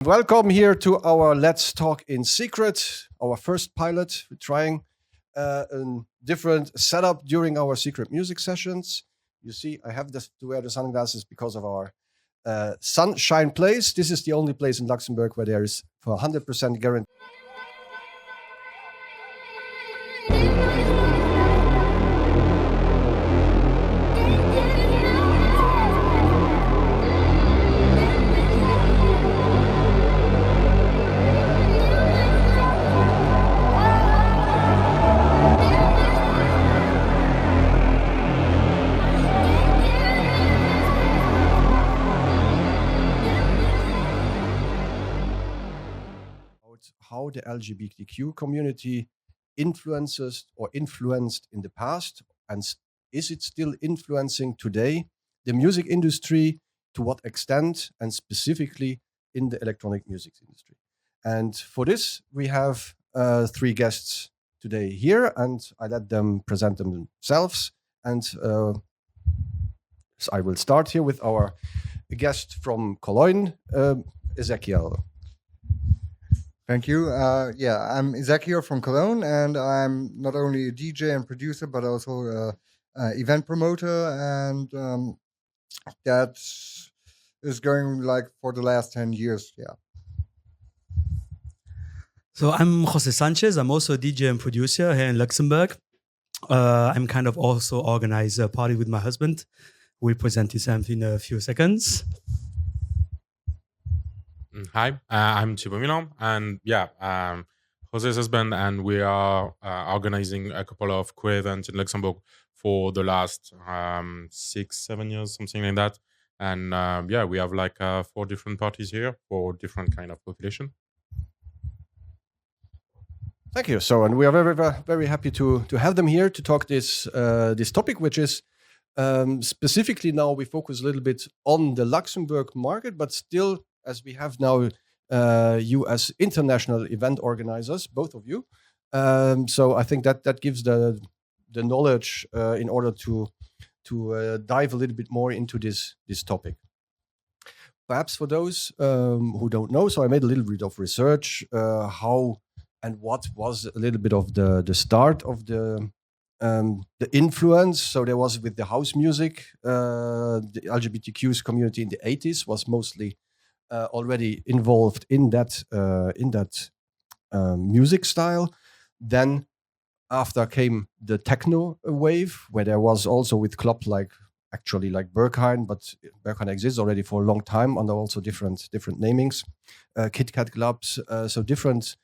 Welcome here to our Let's Talk in Secret, our first pilot. We're trying a different setup during our secret music sessions. You see, I have to wear the sunglasses because of our sunshine place. This is the only place in Luxembourg where there is for 100% guarantee. How the LGBTQ community influences or influenced in the past, and is it still influencing today the music industry, to what extent, and specifically in the electronic music industry. And for this, we have three guests today here, and I let them present themselves. And so I will start here with our guest from Cologne, Ezekiel. Thank you. I'm Ezekiel from Cologne, and I'm not only a DJ and producer, but also an event promoter, and that is going like for the last 10 years. Yeah. So I'm Jose Sanchez. I'm also a DJ and producer here in Luxembourg. I'm kind of also organize a party with my husband. We'll present you something in a few seconds. Hi, I'm Thibaut Milan, and Jose's husband, and we are organizing a couple of queer events in Luxembourg for the last 6-7 years, something like that. And we have like 4 different parties here for different kind of population. Thank you. So, and we are very, very, very happy to have them here to talk this topic, which is specifically now we focus a little bit on the Luxembourg market, but still, as we have now you as international event organizers, both of you. So I think that gives the knowledge in order to dive a little bit more into this topic. Perhaps for those who don't know, so I made a little bit of research how and what was a little bit of the start of the influence. So there was with the house music, the LGBTQ community in the 80s was mostly already involved in that music style. Then after came the techno wave, where there was also with club like Berghain, but Berghain exists already for a long time under also different namings, Kit Kat clubs, so different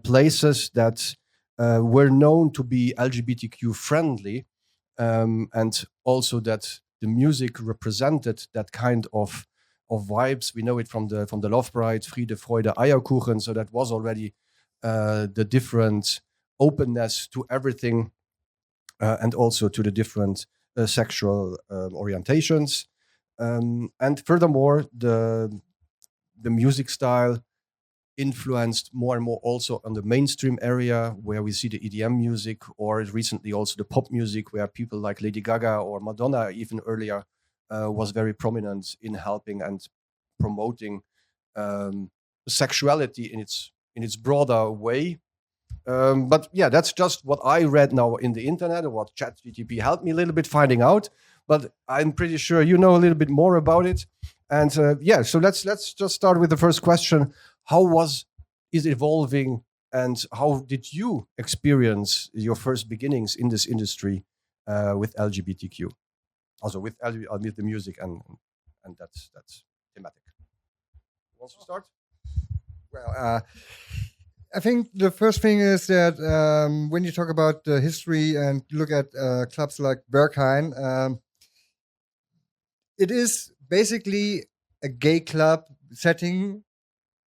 places that were known to be LGBTQ friendly, and also that the music represented that kind of vibes. We know it from the Love Bride, Friede, Freude, Eierkuchen. So that was already the different openness to everything, and also to the different sexual orientations. And furthermore, the music style influenced more and more also on the mainstream area, where we see the EDM music, or recently also the pop music, where people like Lady Gaga or Madonna even earlier was very prominent in helping and promoting sexuality in its broader way. But yeah, that's just what I read now in the internet, or what ChatGPT helped me a little bit finding out. But I'm pretty sure you know a little bit more about it. And so let's just start with the first question: how is it evolving, and how did you experience your first beginnings in this industry with LGBTQ? Also with the music, and that's thematic. Wants to start? Well, I think the first thing is that when you talk about the history and look at clubs like Berghain, it is basically a gay club setting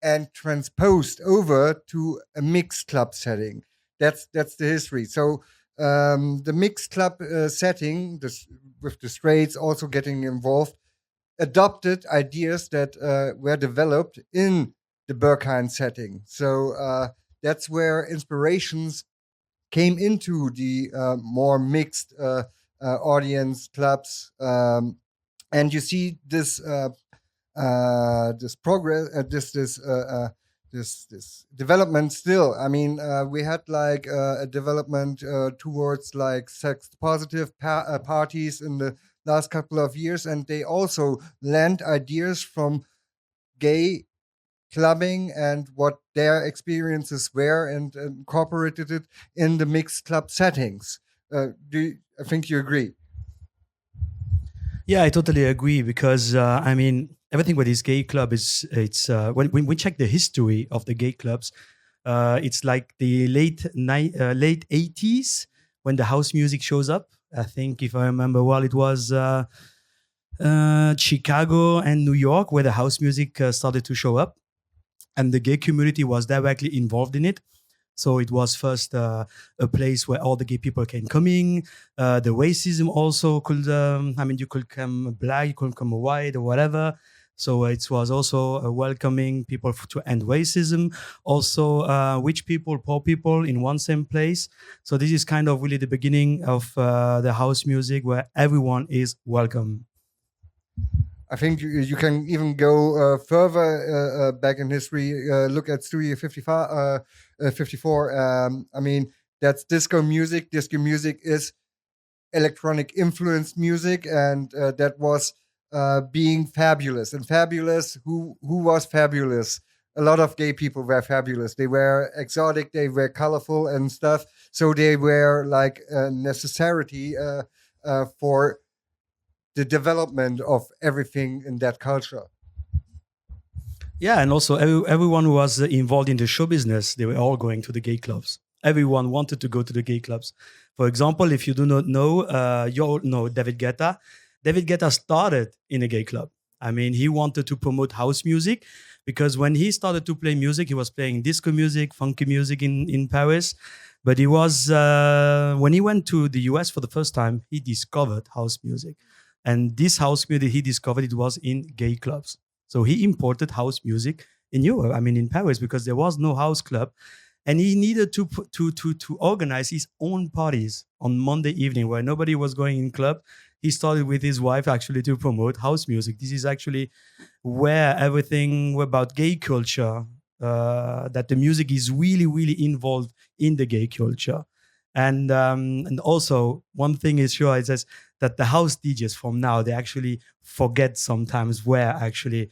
and transposed over to a mixed club setting. That's the history. So the mixed club setting, with the straights also getting involved, adopted ideas that were developed in the Berghain setting. So that's where inspirations came into the more mixed audience clubs. And you see this this progress, this development still. I mean, we had like a development towards like sex positive parties in the last couple of years, and they also lent ideas from gay clubbing and what their experiences were, and incorporated it in the mixed club settings. I think you agree? Yeah, I totally agree because I mean everything with this gay club is it's when we check the history of the gay clubs, it's like the late 80s when the house music shows up. I think if I remember well, it was Chicago and New York where the house music started to show up, and the gay community was directly involved in it. So it was first a place where all the gay people can come in. The racism also could, I mean, you could come black, you could come white or whatever. So it was also welcoming people to end racism. Also, rich people, poor people in one same place. So this is kind of really the beginning of the house music where everyone is welcome. I think you can even go further back in history. Look at Studio 55, 54. I mean, that's disco music. Disco music is electronic influenced music, and that was being fabulous. And fabulous, who was fabulous? A lot of gay people were fabulous. They were exotic, they were colorful and stuff. So they were like a necessity for the development of everything in that culture. Yeah, and also everyone who was involved in the show business, they were all going to the gay clubs. Everyone wanted to go to the gay clubs. For example, if you do not know, you all know David Guetta. David Guetta started in a gay club. I mean, he wanted to promote house music because when he started to play music, he was playing disco music, funky music in Paris. But he was, when he went to the US for the first time, he discovered house music. And this house music he discovered, it was in gay clubs. So he imported house music in Europe, I mean in Paris, because there was no house club. And he needed to organize his own parties on Monday evening where nobody was going in club. He started with his wife actually to promote house music. This is actually where everything about gay culture, that the music is really, really involved in the gay culture. And also one thing is sure is that the house DJs from now, they actually forget sometimes where actually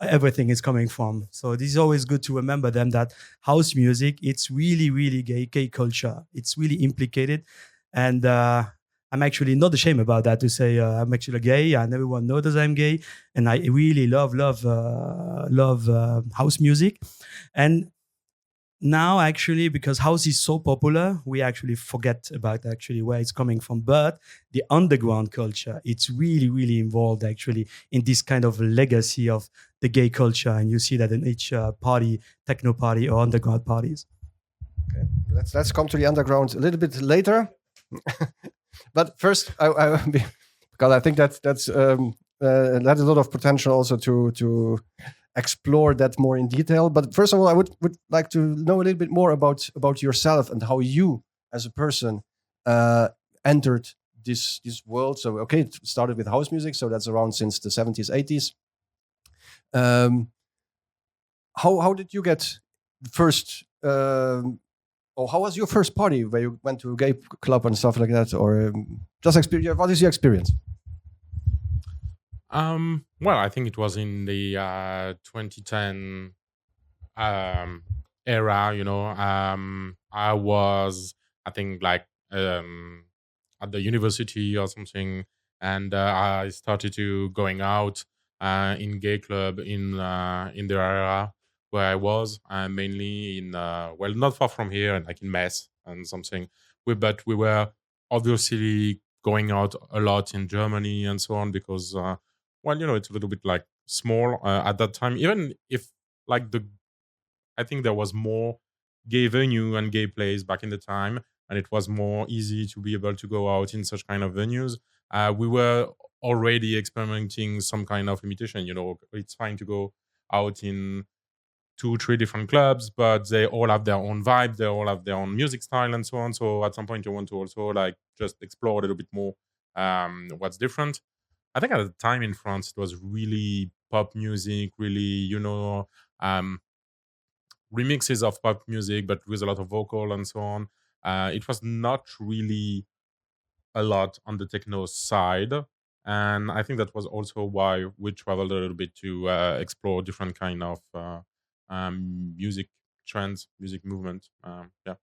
everything is coming from. So this is always good to remember them that house music, it's really, really gay culture. It's really implicated. And I'm actually not ashamed about that to say I'm actually gay and everyone knows that I'm gay. And I really love house music. And now actually because house is so popular, we actually forget about actually where it's coming from. But the underground culture, it's really, really involved actually in this kind of legacy of the gay culture. And you see that in each party, techno party or underground parties. Okay, let's come to the underground a little bit later. But first, because I think that has a lot of potential also to explore that more in detail. But first of all, I would like to know a little bit more about yourself and how you, as a person, entered this world. So, okay, it started with house music, so that's around since the 70s, 80s. How did you get the first? Or how was your first party where you went to a gay club and stuff like that? Or just experience? What is your experience? Well, I think it was in the 2010 era. You know, I was, I think, like at the university or something, and I started to going out in gay club in the area where I was, mainly in well, not far from here, like in Metz and something. But we were obviously going out a lot in Germany and so on because. Well, you know, it's a little bit like small at that time. Even if like I think there was more gay venue and gay plays back in the time, and it was more easy to be able to go out in such kind of venues. We were already experimenting some kind of imitation. You know, it's fine to go out in 2-3 different clubs, but they all have their own vibe. They all have their own music style and so on. So at some point, you want to also like just explore a little bit more what's different. I think at the time in France, it was really pop music, really, remixes of pop music, but with a lot of vocal and so on. It was not really a lot on the techno side, and I think that was also why we traveled a little bit to explore different kind of music trends, music movement. Yeah.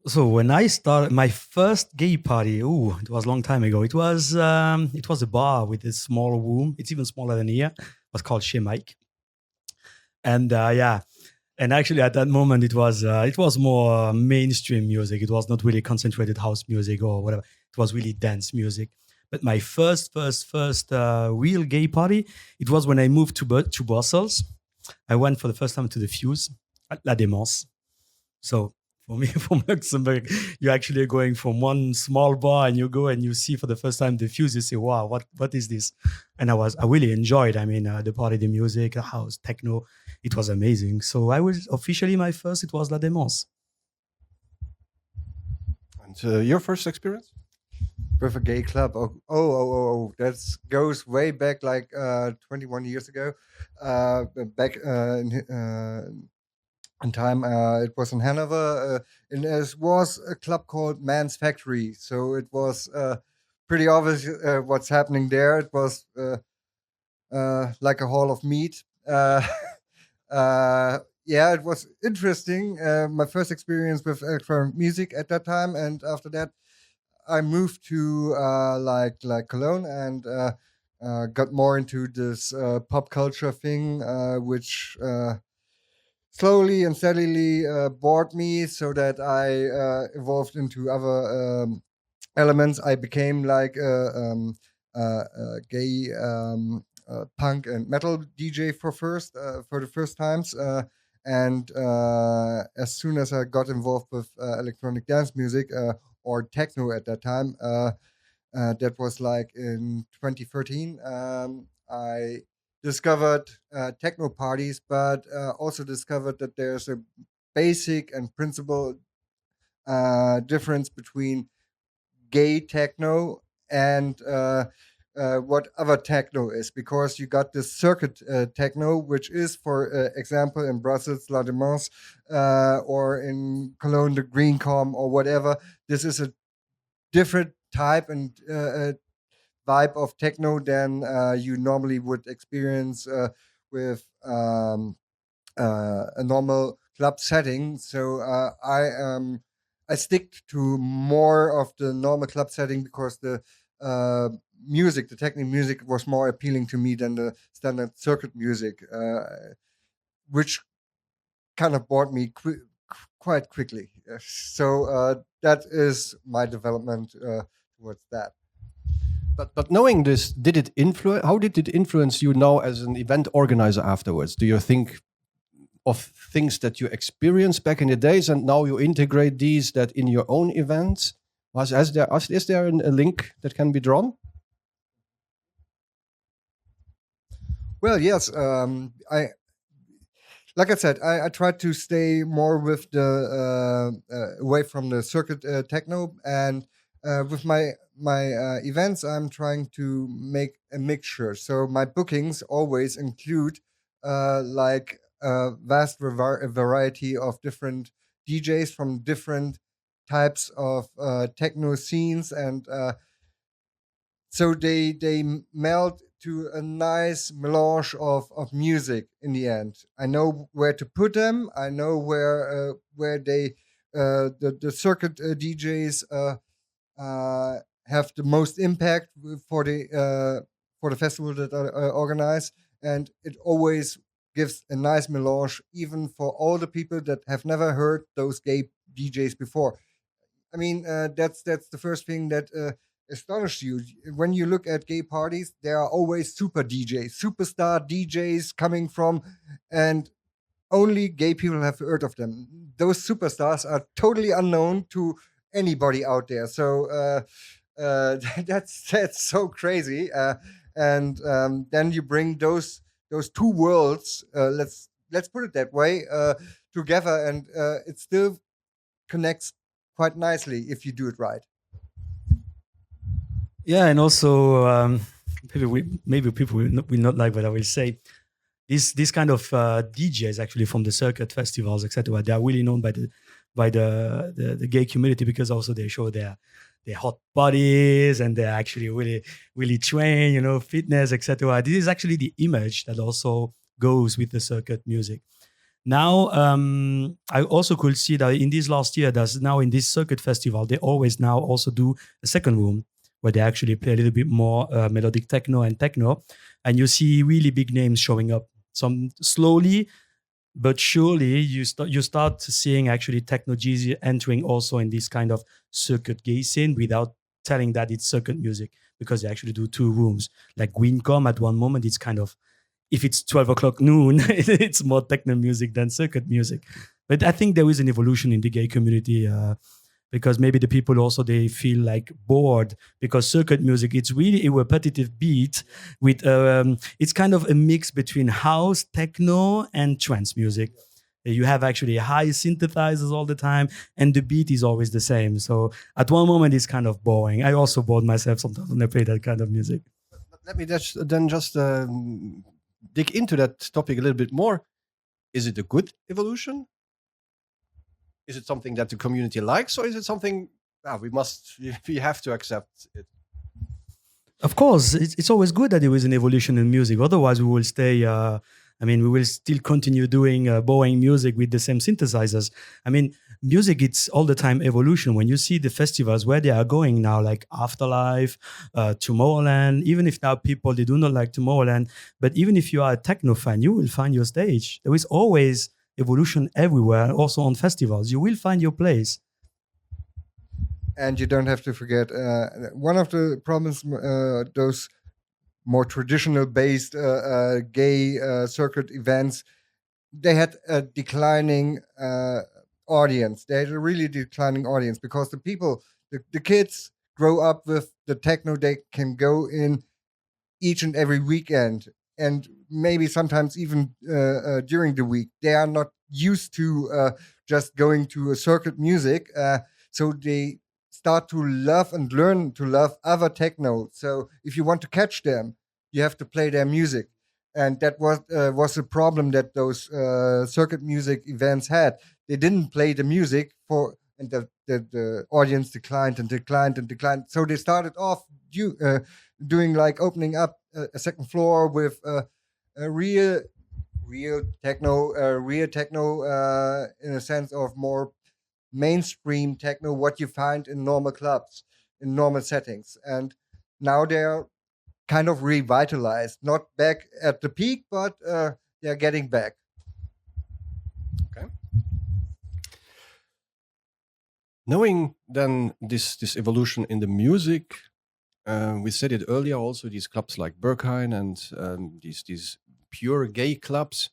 So when I started my first gay party, it was a long time ago. It was a bar with a small room. It's even smaller than here. It was called Chez Mike. And and actually at that moment it was more mainstream music. It was not really concentrated house music or whatever. It was really dance music. But my first real gay party, it was when I moved to Brussels. I went for the first time to the Fuse at La Démence. So for me, from Luxembourg, you're actually going from one small bar and you go and you see for the first time the Fuse. You say, "Wow, what is this?" And I really enjoyed. I mean, the party, the music, the house, techno. It was amazing. So I was officially my first. It was La Démence. And your first experience? With a gay club. Oh, that goes way back, like 21 years ago. Back in time, it was in Hanover, and it was a club called Man's Factory. So it was pretty obvious what's happening there. It was like a hall of meat. Yeah, it was interesting. My first experience with electronic music at that time, and after that, I moved to like Cologne and got more into this pop culture thing, which slowly and steadily bored me, so that I evolved into other elements. I became like a gay punk and metal DJ for the first times. And as soon as I got involved with electronic dance music or techno at that time, that was like in 2013. I discovered techno parties, but also discovered that there's a basic and principal difference between gay techno and what other techno is, because you got this circuit techno, which is, for example, in Brussels, La Démence, or in Cologne, the Greencom, or whatever. This is a different type and vibe of techno than you normally would experience with a normal club setting. So I stick to more of the normal club setting, because the music, the techno music, was more appealing to me than the standard circuit music, which kind of bored me quite quickly. So that is my development towards that. But knowing this, did it influence? How did it influence you now as an event organizer afterwards? Do you think of things that you experienced back in the days, and now you integrate these that in your own events? Is there a link that can be drawn? Well, yes. Like I said, I tried to stay more with the away from the circuit techno, and with my events, I'm trying to make a mixture. So my bookings always include like a vast variety of different DJs from different types of techno scenes, and so they meld to a nice melange of music in the end. I know where to put them. I know where they the circuit DJs have the most impact for the festival that I organize, and it always gives a nice melange, even for all the people that have never heard those gay DJs before. I mean, that's the first thing that astonished you. When you look at gay parties, there are always super DJs, superstar DJs coming from, and only gay people have heard of them. Those superstars are totally unknown to anybody out there. So that's so crazy. And then you bring those two worlds. Let's put it that way, together, and it still connects quite nicely if you do it right. Yeah, and also maybe people will not like what I will say. This kind of DJs actually from the circuit festivals, etc. They are really known by the gay community because also they show their hot bodies and they're actually really trained, fitness, etc. This is actually the image that also goes with the circuit music. Now, I also could see that in this last year, there's now in this circuit festival, they always now also do a second room where they actually play a little bit more melodic techno, and you see really big names showing up. Some slowly but surely you start seeing actually techno Jeezy entering also in this kind of circuit gay scene without telling that it's circuit music because they actually do two rooms. Like Wincom at one moment, it's kind of if it's 12 o'clock noon, it's more techno music than circuit music. But I think there is an evolution in the gay community because maybe the people also they feel like bored because circuit music it's really a repetitive beat with it's kind of a mix between house, techno, and trance music. You have actually high synthesizers all the time, and the beat is always the same. So at one moment, it's kind of boring. I also bored myself sometimes when I play that kind of music. Let me just dig into that topic a little bit more. Is it a good evolution? Is it something that the community likes, or is it something we have to accept it? Of course, it's always good that there is an evolution in music. Otherwise, we will stay. We will still continue doing boring music with the same synthesizers. I mean, music, it's all the time evolution. When you see the festivals where they are going now, like Afterlife, Tomorrowland, even if now people, they do not like Tomorrowland, but even if you are a techno fan, you will find your stage. There is always evolution everywhere, also on festivals. You will find your place. And you don't have to forget one of the problems those more traditional based gay circuit events, they had a declining audience. They had a really declining audience because the people, the kids grow up with the techno. They can go in each and every weekend, and maybe sometimes even during the week. They are not used to just going to a circuit music, so they start to love and learn to love other techno. So if you want to catch them, you have to play their music, and that was a problem that those circuit music events had. They didn't play the music for, and the audience declined and declined and declined. So they started off doing like opening up a second floor with a real techno in a sense of more mainstream techno, what you find in normal clubs, in normal settings. And now they're kind of revitalized, not back at the peak, but they're getting back. Okay. Knowing then this evolution in the music, we said it earlier. Also, these clubs like Berghain and these pure gay clubs,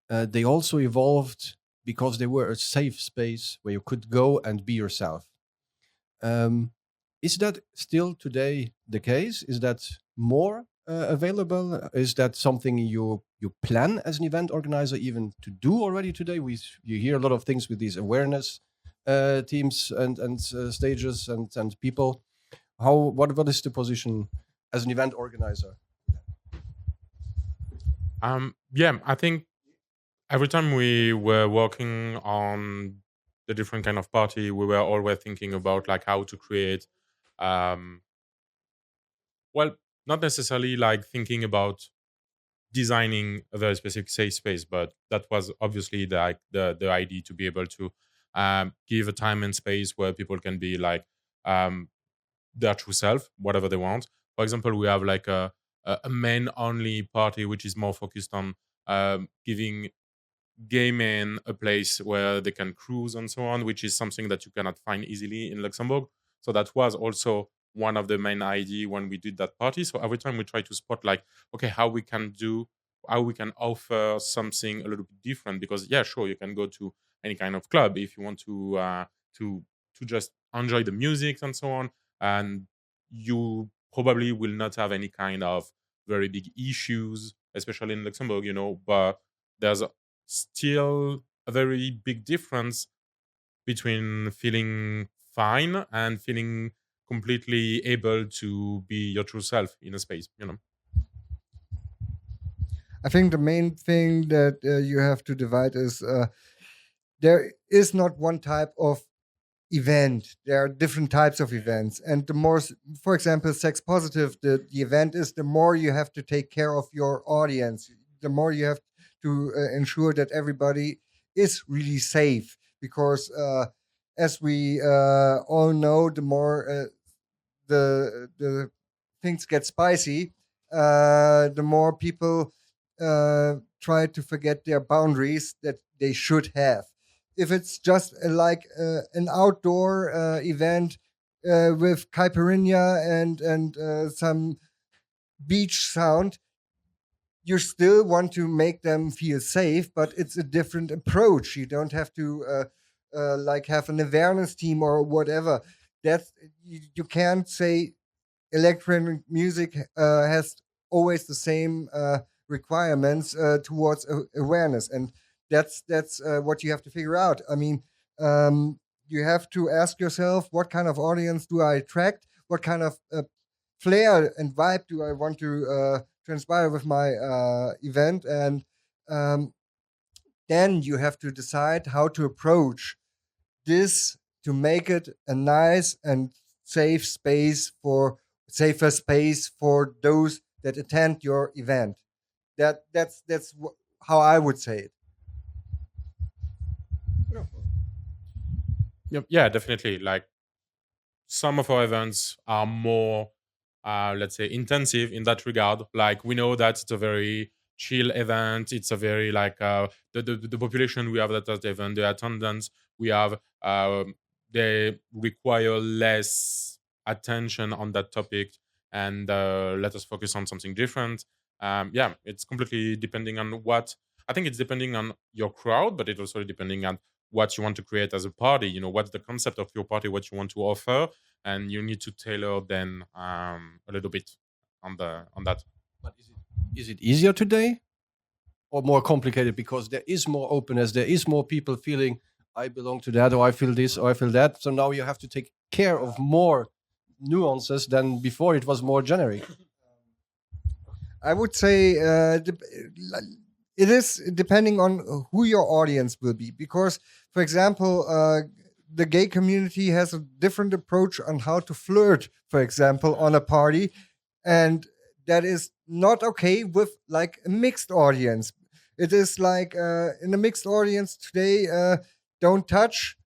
they also evolved because they were a safe space where you could go and be yourself. Is that still today the case? Is that more available? Is that something you plan as an event organizer even to do already today? You hear a lot of things with these awareness teams and stages and people. What is the position as an event organizer? I think every time we were working on the different kind of party, we were always thinking about like how to create, not necessarily like thinking about designing a very specific safe space, but that was obviously the idea to be able to give a time and space where people can be like their true self, whatever they want. For example, we have like a men only party which is more focused on giving gay men a place where they can cruise and so on, which is something that you cannot find easily in Luxembourg. So that was also one of the main idea when we did that party. So every time we try to spot like, okay, how we can offer something a little bit different, because yeah, sure, you can go to any kind of club if you want to just enjoy the music and so on, and you probably will not have any kind of very big issues, especially in Luxembourg, but there's still a very big difference between feeling fine and feeling completely able to be your true self in a space, you know. I think the main thing that you have to divide is there is not one type of event. There are different types of events. And the more, for example, sex positive the event is, the more you have to take care of your audience, the more you have to ensure that everybody is really safe. Because as we all know, the more the things get spicy, the more people try to forget their boundaries that they should have. If it's just like an outdoor event with caipirinha and some beach sound, you still want to make them feel safe, but it's a different approach. You don't have to like have an awareness team or whatever. That's you can't say electronic music has always the same requirements towards awareness, and that's what you have to figure out. I mean, you have to ask yourself, what kind of audience do I attract? What kind of flair and vibe do I want to transpire with my event? And then you have to decide how to approach this to make it a nice and safer space for those that attend your event. That's how I would say it. Yep. Yeah, definitely. Like some of our events are more, let's say, intensive in that regard. Like we know that it's a very chill event. It's a very like the population we have at that event, the attendance we have, they require less attention on that topic, and let us focus on something different. Yeah, it's completely depending on what. I think it's depending on your crowd, but it's also depending on what you want to create as a party. You know, what's the concept of your party, what you want to offer, and you need to tailor then a little bit on that. But is it easier today or more complicated because there is more openness, there is more people feeling I belong to that, or I feel this, or I feel that. So now you have to take care of more nuances than before. It was more generic. I would say it is depending on who your audience will be. Because, for example, the gay community has a different approach on how to flirt, for example, on a party. And that is not okay with like a mixed audience. It is like in a mixed audience today, don't touch,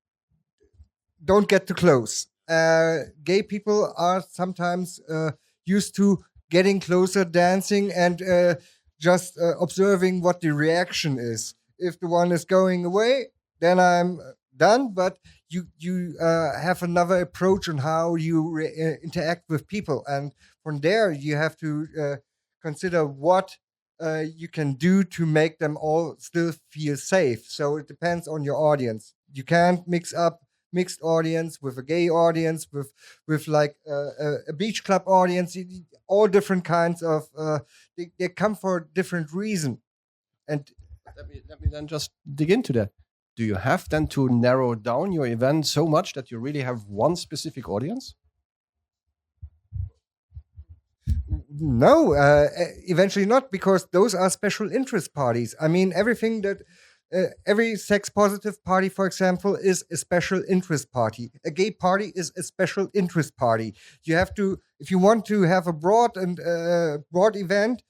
don't get too close. Gay people are sometimes used to getting closer, dancing, and just observing what the reaction is. If the one is going away, then I'm done. But you have another approach on how you interact with people, and from there you have to consider what you can do to make them all still feel safe. So it depends on your audience. You can't mix up mixed audience with a gay audience with like a beach club audience. All different kinds of they come for a different reason. And Let me then just dig into that. Do you have then to narrow down your event so much that you really have one specific audience? no, eventually not, because those are special interest parties. I mean, everything that every sex positive party, for example, is a special interest party. A gay party is a special interest party. You have to, if you want to have a broad event,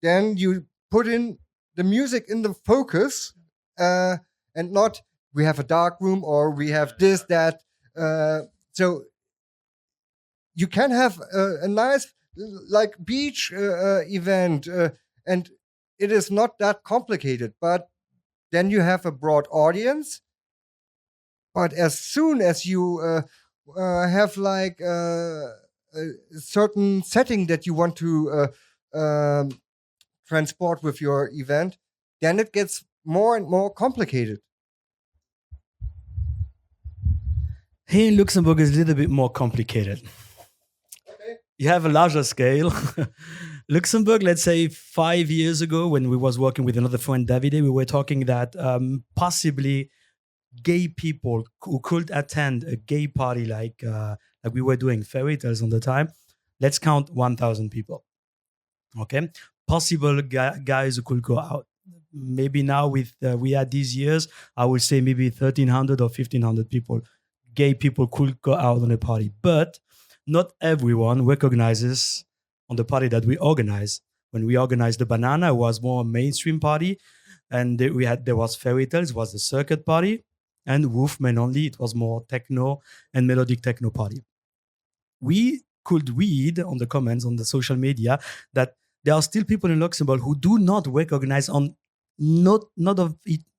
then you put in the music in the focus, and not we have a dark room or we have this that. So you can have a nice like beach event, and it is not that complicated, but then you have a broad audience. But as soon as you have like a certain setting that you want to transport with your event, then it gets more and more complicated. Here in Luxembourg is a little bit more complicated. You have a larger scale. Luxembourg, let's say 5 years ago, when we was working with another friend, Davide, we were talking that possibly gay people who could attend a gay party like like we were doing fairy tales on the time. Let's count 1,000 people. Okay, possible guys who could go out. Maybe now with we had these years, I would say maybe 1,300 or 1,500 people, gay people could go out on a party, but not everyone recognizes on the party that we organize. When we organized the Banana, it was more a mainstream party, and there was fairy tales, was the circuit party, and Wolfman only. It was more techno and melodic techno party. We could read on the comments on the social media that there are still people in Luxembourg who do not recognize on not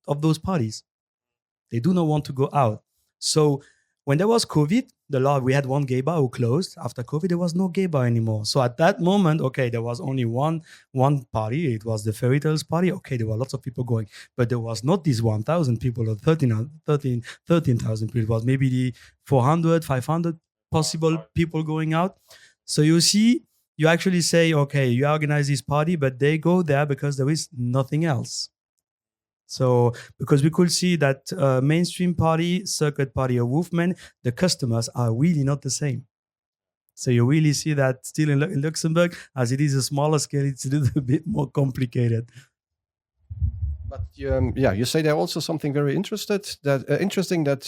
of those parties. They do not want to go out. So when there was COVID, we had one gay bar who closed. After COVID, there was no gay bar anymore. So at that moment, okay, there was only one party. It was the Fairy Tales party. Okay, there were lots of people going, but there was not these 1,000 people or 13,000 people. It was maybe the 400, 500 possible people going out. So you see, you actually say, okay, you organize this party, but they go there because there is nothing else. So because we could see that mainstream party, circuit party, or Wolfman, the customers are really not the same. So you really see that still in Luxembourg, as it is a smaller scale, it's a little bit more complicated. But you say there also something very interesting that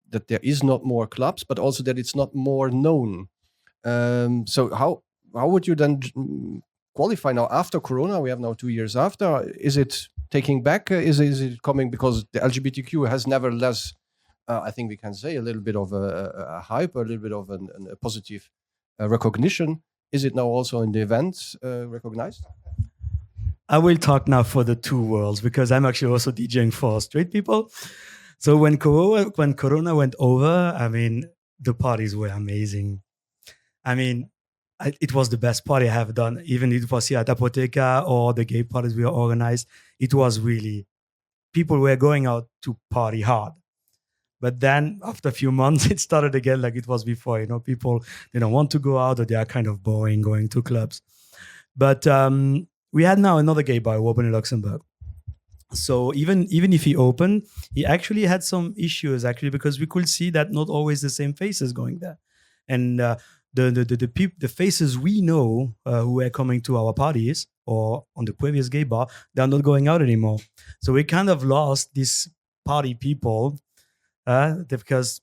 that there is not more clubs, but also that it's not more known. So how would you then qualify now after Corona? We have now 2 years after. Is it taking back? Is it coming because the LGBTQ has nevertheless, I think we can say, a little bit of a hype, a little bit of a positive recognition. Is it now also in the events recognized? I will talk now for the two worlds because I'm actually also DJing for straight people. So when Corona went over, I mean, the parties were amazing. I mean, it was the best party I have done. Even if it was here at Apotheca or the gay parties we organized, it was really, people were going out to party hard. But then after a few months, it started again like it was before. You know, people, they don't want to go out or they are kind of boring going to clubs. But we had now another gay bar open in Luxembourg. So even if he opened, he actually had some issues actually because we could see that not always the same faces going there. And the faces we know who were coming to our parties or on the previous gay bar, they're not going out anymore. So we kind of lost these party people because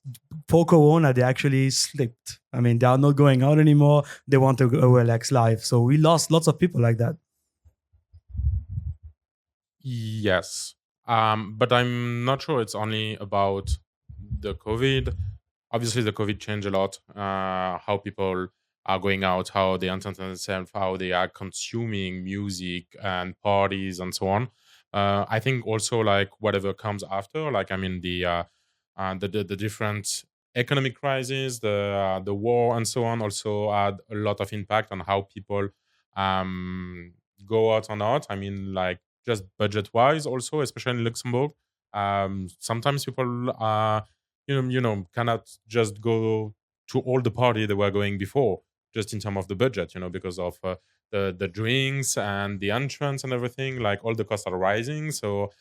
for Corona, they actually slipped. I mean, they are not going out anymore. They want to go relax life. So we lost lots of people like that. Yes. But I'm not sure it's only about the COVID. Obviously, the COVID changed a lot how people are going out, how they entertain themselves, how they are consuming music and parties and so on. I think also like whatever comes after, like I mean the different economic crises, the war and so on, also had a lot of impact on how people go out or not. I mean, like just budget wise, also especially in Luxembourg. Sometimes people cannot just go to all the party they were going before, just in terms of the budget, because of the drinks and the entrance and everything. Like all the costs are rising. So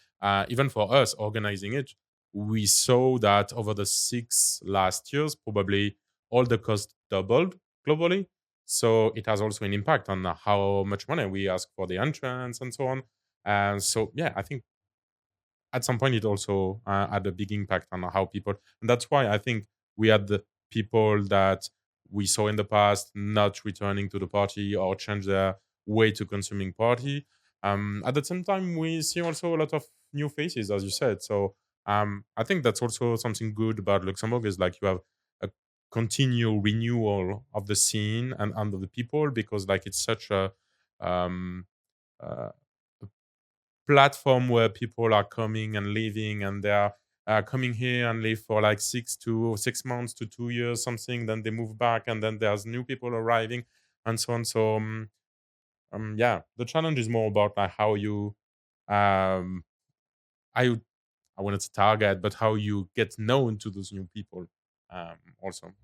even for us organizing it, we saw that over the 6 last years, probably all the costs doubled globally. So it has also an impact on how much money we ask for the entrance and so on. And so, yeah, I think at some point it also had a big impact on how people, and that's why I think we had the people that we saw in the past not returning to the party or change their way to consuming party. At the same time, we see also a lot of new faces, as you said. So I think that's also something good about Luxembourg is like you have a continual renewal of the scene and of the people, because like it's such a platform where people are coming and leaving, and they are coming here and live for like 6 months to 2 years, something. Then they move back, and then there's new people arriving, and so on. So yeah, the challenge is more about like how you I wanted to target, but how you get known to those new people also.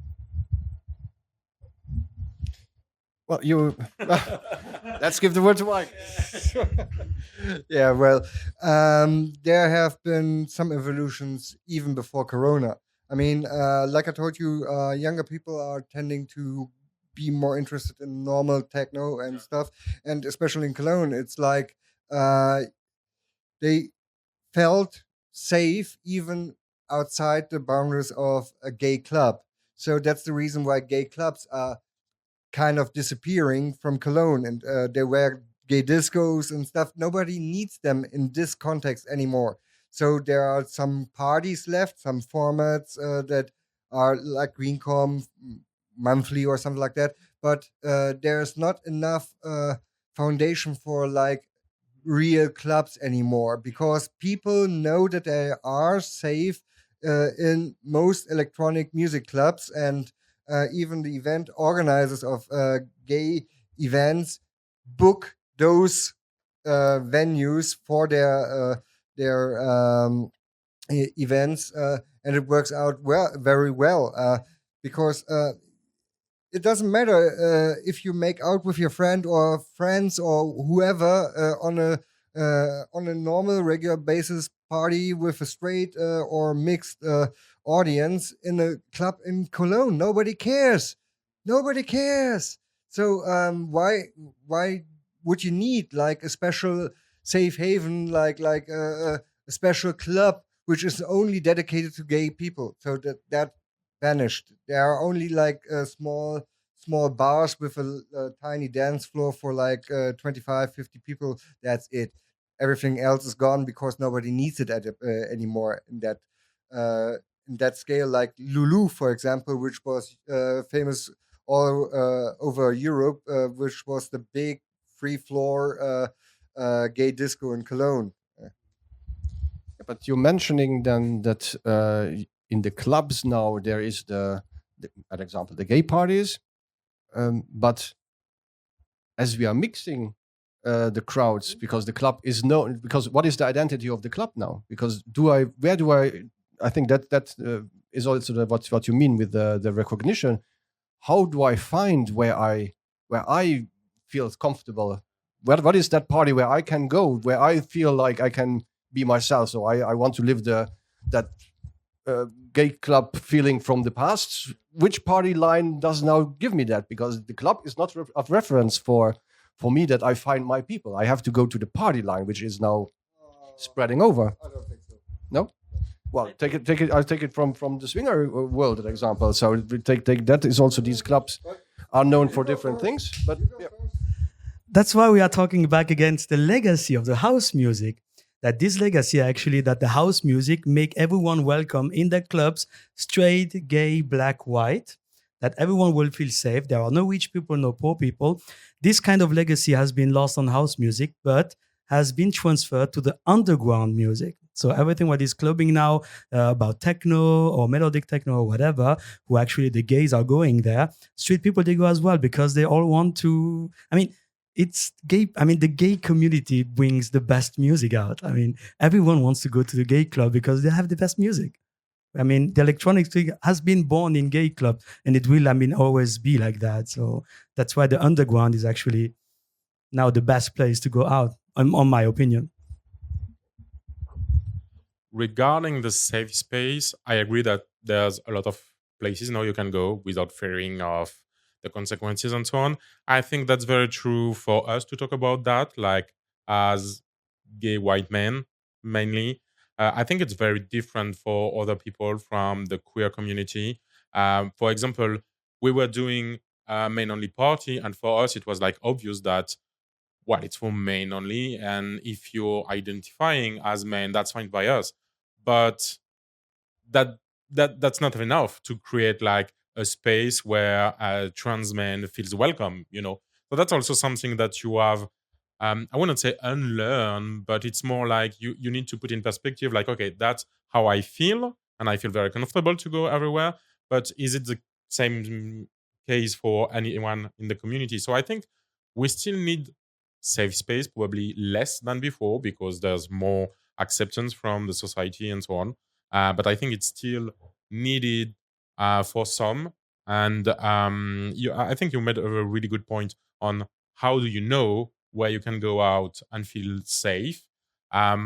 Well, let's give the word to Mike. Yeah, well, there have been some evolutions even before Corona. I mean, like I told you, younger people are tending to be more interested in normal techno and stuff, and especially in Cologne, it's like uh, they felt safe even outside the boundaries of a gay club. So that's the reason why gay clubs are kind of disappearing from Cologne, and there were gay discos and stuff. Nobody needs them in this context anymore. So there are some parties left, some formats that are like Greencom monthly or something like that. But there's not enough foundation for like real clubs anymore, because people know that they are safe in most electronic music clubs, and even the event organizers of gay events book those venues for their events, and it works out well, very well, because it doesn't matter if you make out with your friend or friends or whoever on a normal regular basis party with a straight or mixed audience in a club in Cologne. Nobody cares. Nobody cares. So why would you need like a special safe haven, like a special club which is only dedicated to gay people? So that vanished. There are only like small bars with a tiny dance floor for like 25, 50 people. That's it. Everything else is gone because nobody needs it anymore uh, in that scale. Like Lulu, for example, which was famous all over Europe, which was the big free floor gay disco in Cologne. But you're mentioning then that in the clubs now there is an example, the gay parties, but as we are mixing the crowds, because the club is known, because what is the identity of the club now? Because where do I think that is also what you mean with the recognition. How do I find where I feel comfortable? What is that party where I can go, where I feel like I can be myself? So I want to live that gay club feeling from the past. Which party line does now give me that? Because the club is not of reference for me that I find my people. I have to go to the party line, which is now spreading over. I don't think so. No. Well, take it. I'll take it from the swinger world, an example. So we take that is also these clubs are known for different things. But yeah. That's why we are talking back against the legacy of the house music. That this legacy actually, that the house music make everyone welcome in the clubs, straight, gay, black, white, that everyone will feel safe. There are no rich people, no poor people. This kind of legacy has been lost on house music, but has been transferred to the underground music. So everything what is clubbing now about techno or melodic techno or whatever, who actually the gays are going there, street people, they go as well because they all want to, I mean, it's gay. I mean, the gay community brings the best music out. I mean, everyone wants to go to the gay club because they have the best music. I mean, the electronic thing has been born in gay club, and it will, I mean, always be like that. So that's why the underground is actually now the best place to go out, on my opinion. Regarding the safe space, I agree that there's a lot of places now you can go without fearing of the consequences and so on. I think that's very true for us to talk about that, like as gay white men mainly. I think it's very different for other people from the queer community. For example, we were doing a men only party, and for us it was like obvious that well, it's for men only, and if you're identifying as men, that's fine by us. But that's not enough to create like a space where a trans man feels welcome, you know. So that's also something that you have. I wouldn't say unlearn, but it's more like you need to put in perspective. Like, okay, that's how I feel, and I feel very comfortable to go everywhere. But is it the same case for anyone in the community? So I think we still need safe space, probably less than before because there's more acceptance from the society and so on. But I think it's still needed for some. And I think you made a really good point on how do you know where you can go out and feel safe. I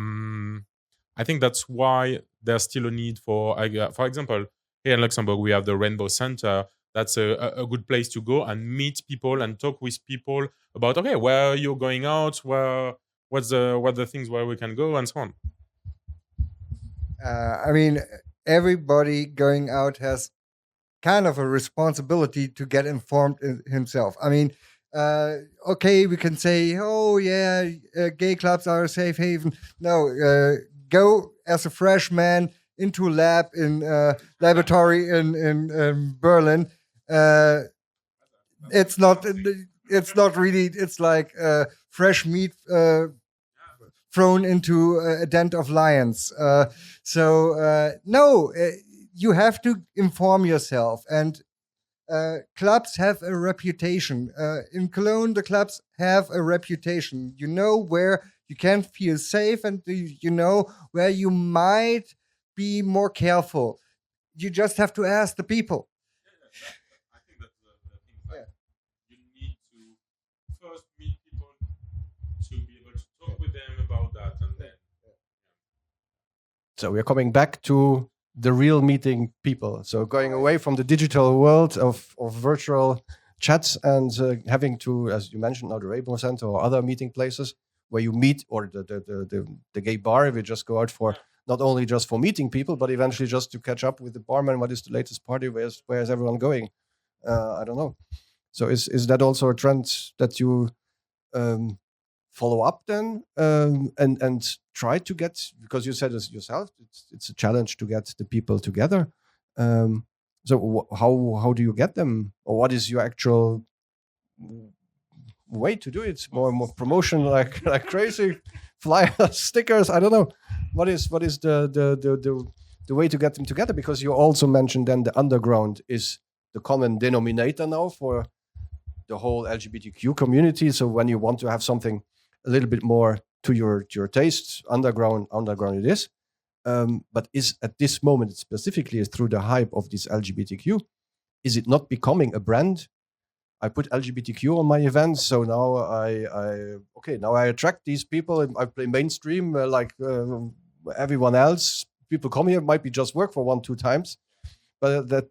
think that's why there's still a need for example, here in Luxembourg, we have the Rainbow Center. That's a good place to go and meet people and talk with people about, okay, where you're going out, what the things where we can go and so on. I mean, everybody going out has kind of a responsibility to get informed himself. I mean, okay, we can say, oh yeah, gay clubs are a safe haven. No, go as a freshman into a lab in laboratory in Berlin. It's not really. It's like fresh meat thrown into a den of lions. No, you have to inform yourself, and clubs have a reputation. In Cologne, the clubs have a reputation. You know where you can feel safe, and you know where you might be more careful. You just have to ask the people. I think that's the thing. Like, you need to first meet people to be able to talk with them about that, and then. So we're coming back to the real meeting people. So going away from the digital world of virtual chats and having to, as you mentioned, now the Rainbow Center or other meeting places where you meet, or the gay bar, if you just go out for not only just for meeting people, but eventually just to catch up with the barman. What is the latest party? Where's everyone going? I don't know. So is that also a trend that you follow up then and try to get, because you said it yourself, it's a challenge to get the people together. So how do you get them, or what is your actual way to do it? More promotion, like crazy, flyers, stickers. I don't know. What is the way to get them together? Because you also mentioned then the underground is the common denominator now for the whole LGBTQ community. So when you want to have something a little bit more to your tastes, underground it is. But is at this moment, specifically through the hype of this LGBTQ, is it not becoming a brand? I put LGBTQ on my events, so now I attract these people. And I play mainstream like everyone else. People come here, might be just work for 1-2 times, but but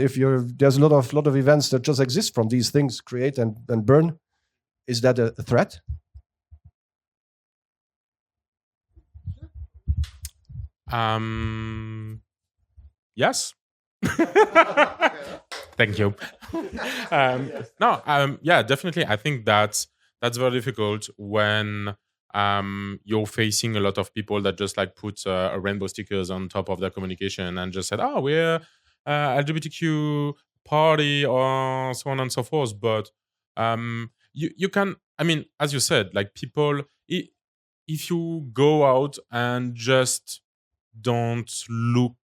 if there's a lot of events that just exist from these things, create and burn. Is that a threat? Yes. Thank you. Yeah, definitely. I think that's very difficult when you're facing a lot of people that just like put rainbow stickers on top of their communication and just said, "Oh, we're LGBTQ party," or so on and so forth. But you can, I mean, as you said, like people, if you go out and just don't look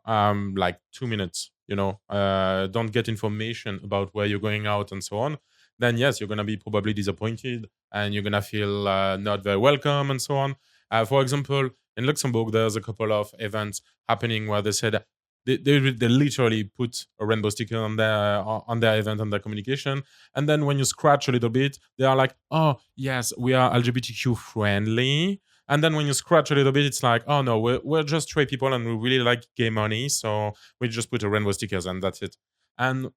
like 2 minutes, don't get information about where you're going out and so on, then yes, you're gonna be probably disappointed and you're gonna feel not very welcome and so on. For example, in Luxembourg, there's a couple of events happening where they said they literally put a rainbow sticker on their event, on their communication, and then when you scratch a little bit, they are like, "Oh yes, we are LGBTQ friendly." And then when you scratch a little bit, it's like, "Oh no, we're just straight people and we really like gay money, so we just put a rainbow stickers and that's it." And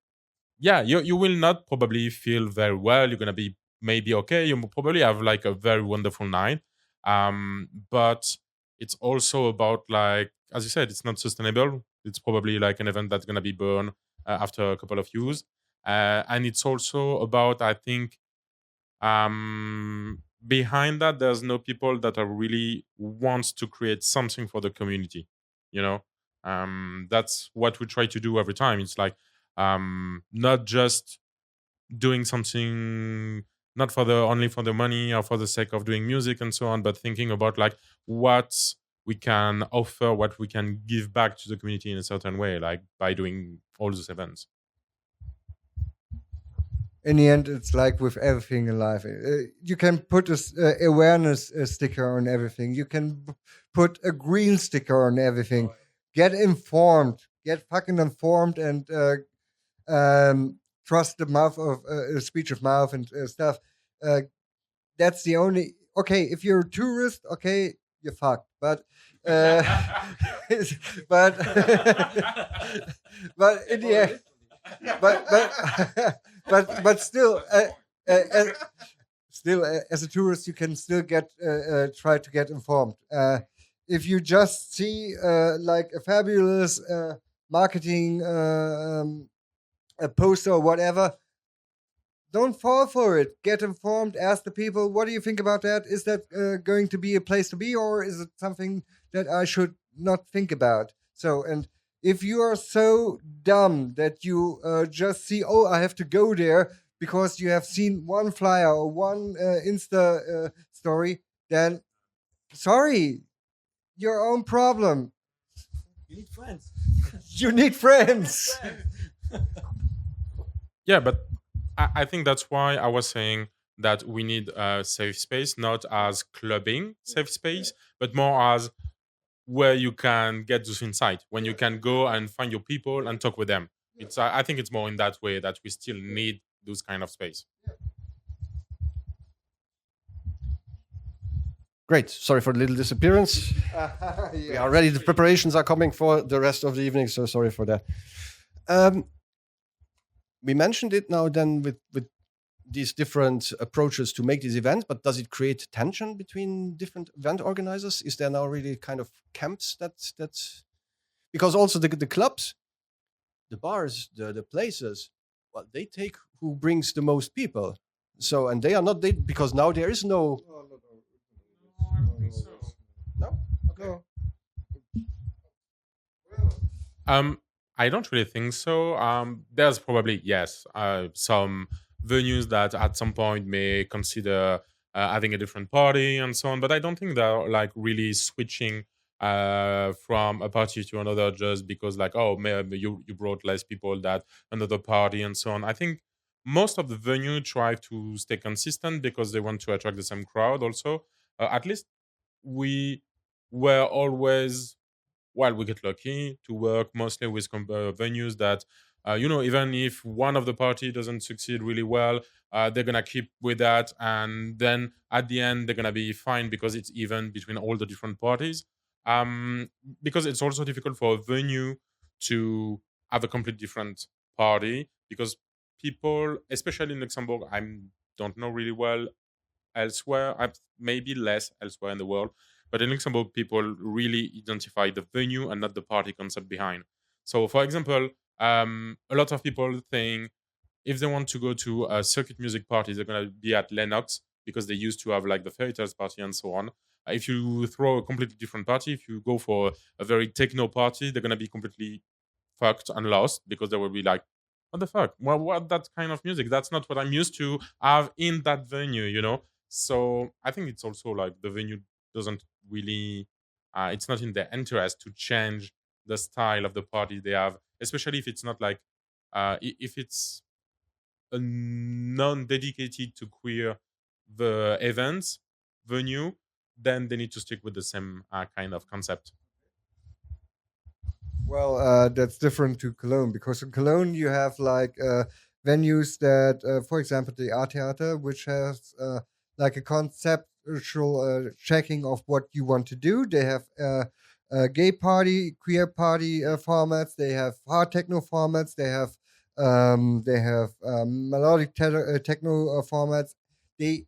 yeah, you will not probably feel very well. You're gonna be maybe okay. You will probably have like a very wonderful night, but it's also about, like, as you said, it's not sustainable. It's probably like an event that's gonna be burned after a couple of years, and it's also about, I think, behind that, there's no people that are really wants to create something for the community. That's what we try to do every time. It's like not just doing something not only for the money or for the sake of doing music and so on, but thinking about like what we can offer, what we can give back to the community in a certain way, like by doing all those events. In the end, it's like with everything in life. You can put a awareness sticker on everything. You can put a green sticker on everything. Get informed. Get fucking informed, and trust the mouth of speech of mouth and stuff. That's the only. Okay, if you're a tourist, okay, you're fucked. but but but in the end, but still, as a tourist, you can still get try to get informed. If you just see like a fabulous marketing a poster or whatever, don't fall for it. Get informed. Ask the people, what do you think about that? Is that going to be a place to be, or is it something that I should not think about? So, and if you are so dumb that you just see, oh, I have to go there because you have seen one flyer or one Insta story, then sorry, your own problem. You need friends. You need friends. Yeah, but I think that's why I was saying that we need a safe space, not as clubbing safe space, but more as where you can get those insight, when you can go and find your people and talk with them. It's I think it's more in that way that we still need those kind of space. Great. Sorry for the little disappearance. We are ready. The preparations are coming for the rest of the evening, so sorry for that. We mentioned it now then with these different approaches to make these events, but does it create tension between different event organizers? Is there now really kind of camps that's because also the clubs, the bars, the places, well, they take who brings the most people. So, and they are not, because now there is no. No? Okay. I don't really think so. There's probably, yes, some venues that at some point may consider having a different party and so on, but I don't think they're like really switching from a party to another just because like, oh, maybe you brought less people that another party and so on. I think most of the venue try to stay consistent because they want to attract the same crowd also. At least we were always, well, we get lucky to work mostly with venues that, even if one of the party doesn't succeed really well, they're going to keep with that. And then at the end, they're going to be fine because it's even between all the different parties. Because it's also difficult for a venue to have a complete different party because people, especially in Luxembourg, I don't know really well elsewhere, maybe less elsewhere in the world. But in Luxembourg, people really identify the venue and not the party concept behind. So, for example, a lot of people think if they want to go to a circuit music party, they're going to be at Lennox because they used to have like the fairy tales party and so on. If you throw a completely different party, if you go for a very techno party, they're going to be completely fucked and lost because they will be like, what the fuck? Well, what that kind of music? That's not what I'm used to have in that venue. So I think it's also like the venue doesn't really it's not in their interest to change the style of the party they have, especially if it's not like if it's a non-dedicated to queer the events venue, then they need to stick with the same kind of concept. Well, that's different to Cologne because in Cologne you have like venues that, for example, the Art Theater, which has like a conceptual checking of what you want to do. They have gay party, queer party formats. They have hard techno formats. They have melodic techno formats. They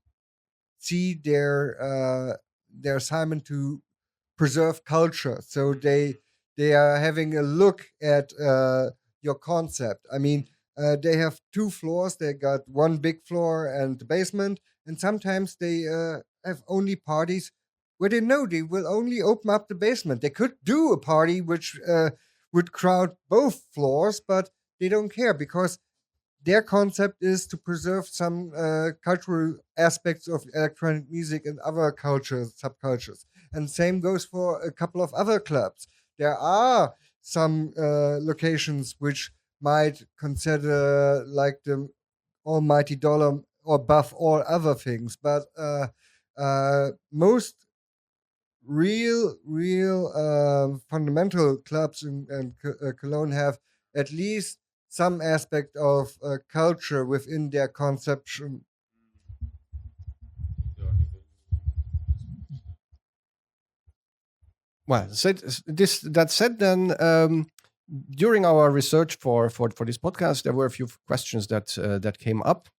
see their assignment to preserve culture. So they are having a look at your concept. I mean, they have 2 floors. They got one big floor and the basement. And sometimes they have only parties where they know they will only open up the basement. They could do a party which would crowd both floors, but they don't care because their concept is to preserve some cultural aspects of electronic music and other cultures, subcultures. And same goes for a couple of other clubs. There are some locations which might consider like the almighty dollar or above all other things, but most real fundamental clubs in Cologne have at least some aspect of culture within their conception. Well, that said, then during our research for this podcast, there were a few questions that came up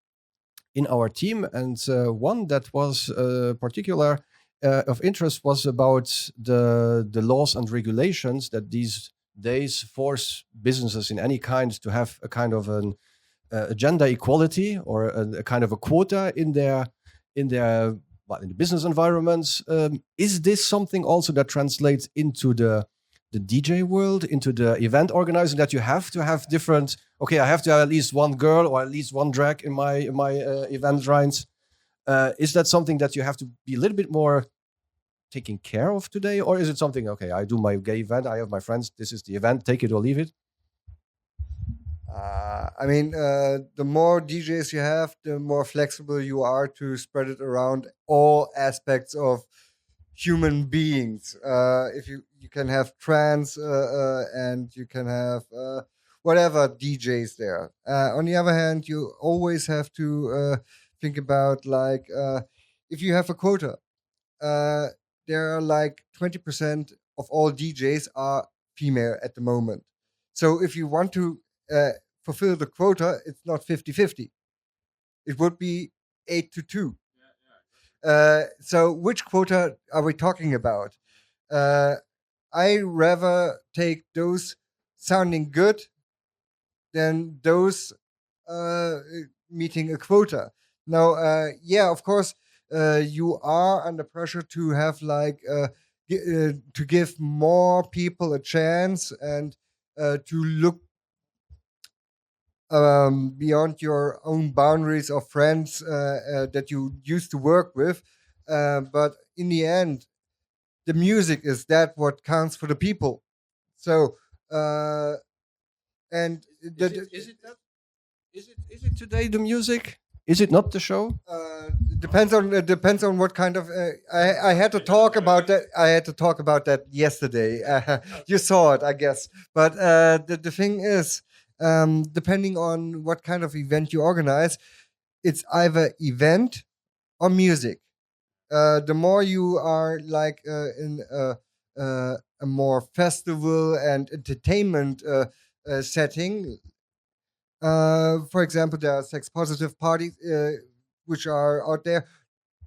in our team, and one that was particular of interest was about the laws and regulations that these days force businesses in any kind to have a kind of an gender equality or a kind of a quota in their well, in the business environments. Is this something also that translates into the DJ world, into the event organizing, that you have to have different? Okay, I have to have at least one girl or at least one drag in my event lines. Is that something that you have to be a little bit more taking care of today, or is it something? Okay, I do my gay event, I have my friends. This is the event. Take it or leave it. I mean, the more DJs you have, the more flexible you are to spread it around all aspects of human beings. If you can have trans and you can have whatever DJs there. On the other hand, you always have to think about like if you have a quota, there are like 20% of all DJs are female at the moment. So if you want to fulfill the quota, it's not 50-50. It would be 8-2. So which quota are we talking about? I rather take those sounding good than those meeting a quota. Now, yeah, of course, you are under pressure to have like to give more people a chance and to look beyond your own boundaries of friends that you used to work with. But in the end, the music is that what counts for the people. So, and Is it today the music? Is it not the show? depends on what kind of. I had to talk about that. I had to talk about that yesterday. You saw it, I guess. But the thing is, depending on what kind of event you organize, it's either event or music. The more you are like in a more festival and entertainment setting, for example, there are sex positive parties which are out there.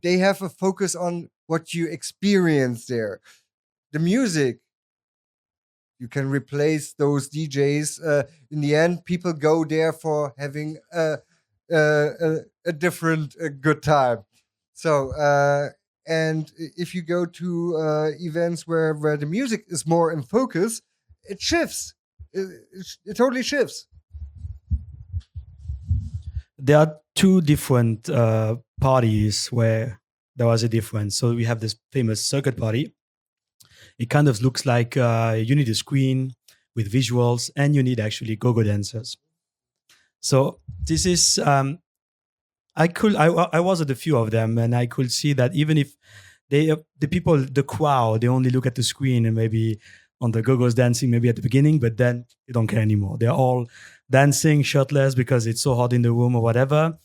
They have a focus on what you experience there. The music, you can replace those DJs. In the end, people go there for having a different good time. So, and if you go to events where the music is more in focus, it shifts. It totally shifts. There are two different parties where there was a difference. So we have this famous circuit party. It kind of looks like you need a screen with visuals and you need actually go-go dancers. So this is I was at a few of them and I could see that even if the crowd, they only look at the screen and maybe on the go-go's dancing maybe at the beginning, but then they don't care anymore. They're all dancing shirtless because it's so hot in the room or whatever.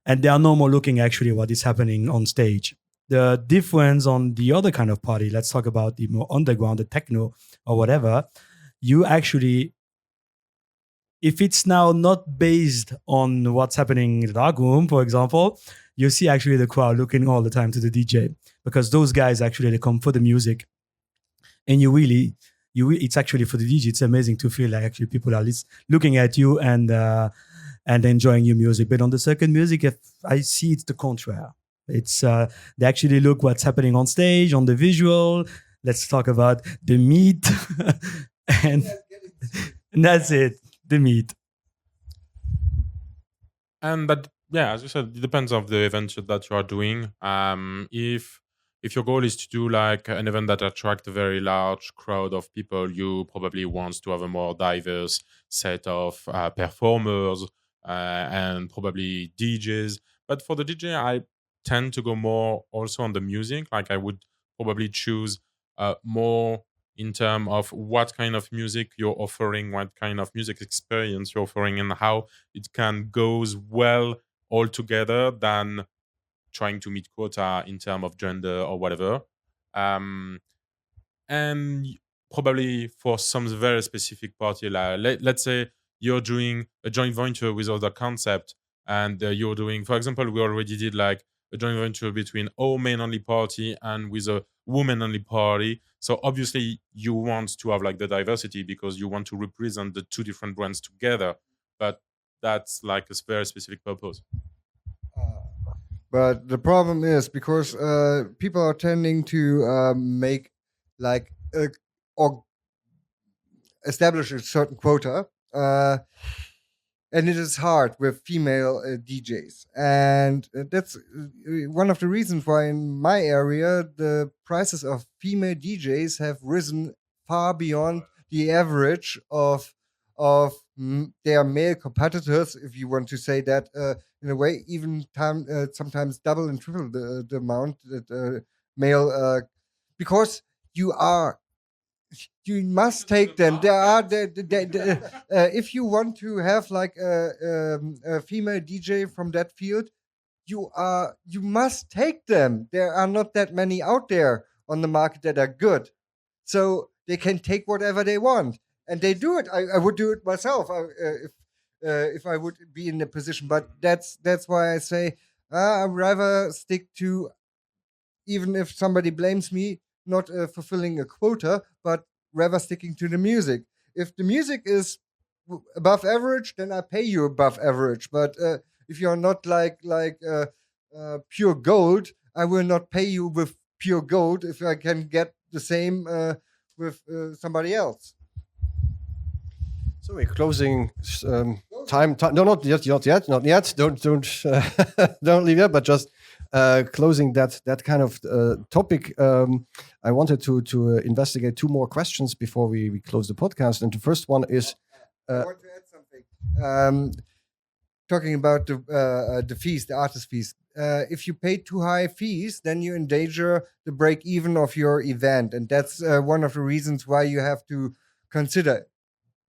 And they are no more looking actually what is happening on stage. The difference on the other kind of party, let's talk about the more underground, the techno or whatever, you actually, if it's now not based on what's happening in the dark room, for example, you see actually the crowd looking all the time to the DJ because those guys actually, they come for the music. And it's actually for the DJ, it's amazing to feel like actually people are looking at you and enjoying your music. But on the circuit music, if I see it's the contrary. It's they actually look what's happening on stage, on the visual. Let's talk about the meat, and that's it, the meat. And that, yeah, as you said, it depends on the event that you are doing. If your goal is to do like an event that attracts a very large crowd of people, you probably want to have a more diverse set of performers and probably DJs. But for the DJ, I tend to go more also on the music. Like I would probably choose more in terms of what kind of music you're offering, what kind of music experience you're offering, and how it can goes well all together than trying to meet quota in terms of gender or whatever. and probably for some very specific party, like let's say you're doing a joint venture with other concept, and you're doing, for example, we already did like a joint venture between all men only party and with a woman only party. So obviously you want to have like the diversity because you want to represent the two different brands together, but that's like a very specific purpose. But the problem is because people are tending to make like or establish a certain quota, and it is hard with female DJs, and that's one of the reasons why in my area the prices of female DJs have risen far beyond the average of their male competitors, if you want to say that in a way, even sometimes double and triple the amount that male, because you must take them. There are if you want to have like a female DJ from that field, you must take them. There are not that many out there on the market that are good, so they can take whatever they want, and they do it. I would do it myself if I would be in the position. But that's why I say I'd rather stick to, even if somebody blames me, not fulfilling a quota, but rather sticking to the music. If the music is above average, then I pay you above average. But if you're not like pure gold, I will not pay you with pure gold if I can get the same with somebody else. So we're closing time. No, not yet. Don't don't leave yet. But just closing that kind of topic. I wanted to investigate two more questions before we close the podcast. And the first one is, I want to add something. Talking about the fees, the artist fees. If you pay too high fees, then you endanger the break even of your event, and that's one of the reasons why you have to consider: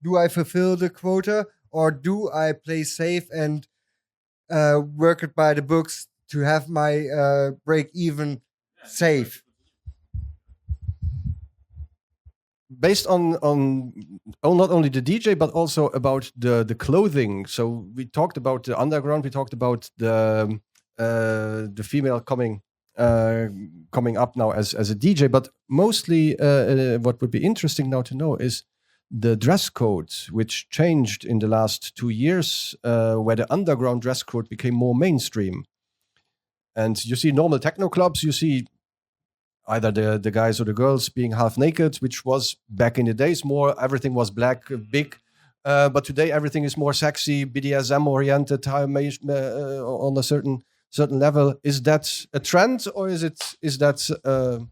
do I fulfill the quota, or do I play safe and work it by the books to have my break even safe? based on not only the DJ but also about the clothing. So we talked about the underground. We talked about the female coming up now as a DJ. But mostly, what would be interesting now to know is the dress code, which changed in the last 2 years, where the underground dress code became more mainstream. And you see normal techno clubs, you see either the guys or the girls being half naked, which was back in the days more, everything was black, big. But today everything is more sexy, BDSM oriented, on a certain level. Is that a trend, or is that